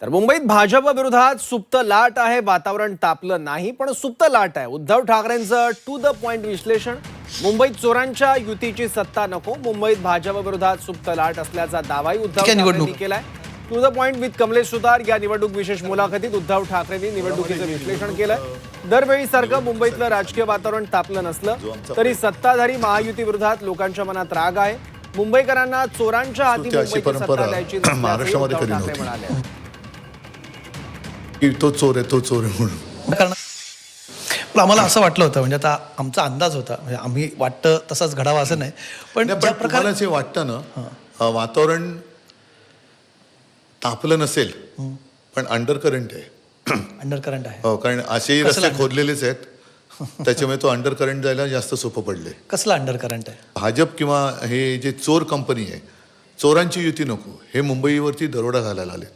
तर मुंबईत भाजप विरोधात सुप्त लाट आहे. वातावरण तापलं नाही पण सुप्त लाट आहे. उद्धव ठाकरेंचं टू द पॉइंट विश्लेषण. मुंबईत चोरांच्या युतीची सत्ता नको. मुंबईत भाजप विरोधात सुप्त लाट असल्याचा दावाही उद्धव ठाकरेंनी केलाय. To the point with Kamlesh Sutar या निवडणूक विशेष मुलाखतीत उद्धव ठाकरेंनी निवडणुकीचं विश्लेषण केलंय. दरवेळी सारखं मुंबईतलं राजकीय वातावरण तापलं नसलं तरी सत्ताधारी महायुती विरोधात लोकांच्या मनात राग आहे. मुंबईकरांना चोरांच्या हाती मुंबईची सत्ता द्यायची नसल्याचं उद्धव ठाकरे म्हणाले. की तो चोर आहे म्हणून. कारण पण आम्हाला असं वाटलं होतं, म्हणजे आता आमचा अंदाज होता, म्हणजे आम्ही वाटतं तसाच घडावा असं नाही, पण ज्या प्रकारे जे वाटतं ना, वातावरण तापलं नसेल पण अंडर करंट आहे. अंडर करंट आहे. हो, कारण असेही रस्ते खोदलेलेच आहेत, त्याच्यामुळे तो अंडर करंट जायला जास्त सोपं पडले. कसला अंडर करंट आहे? भाजप किंवा हे जे चोर कंपनी आहे, चोरांची युती नको, हे मुंबईवरती दरोडा घालायला आले.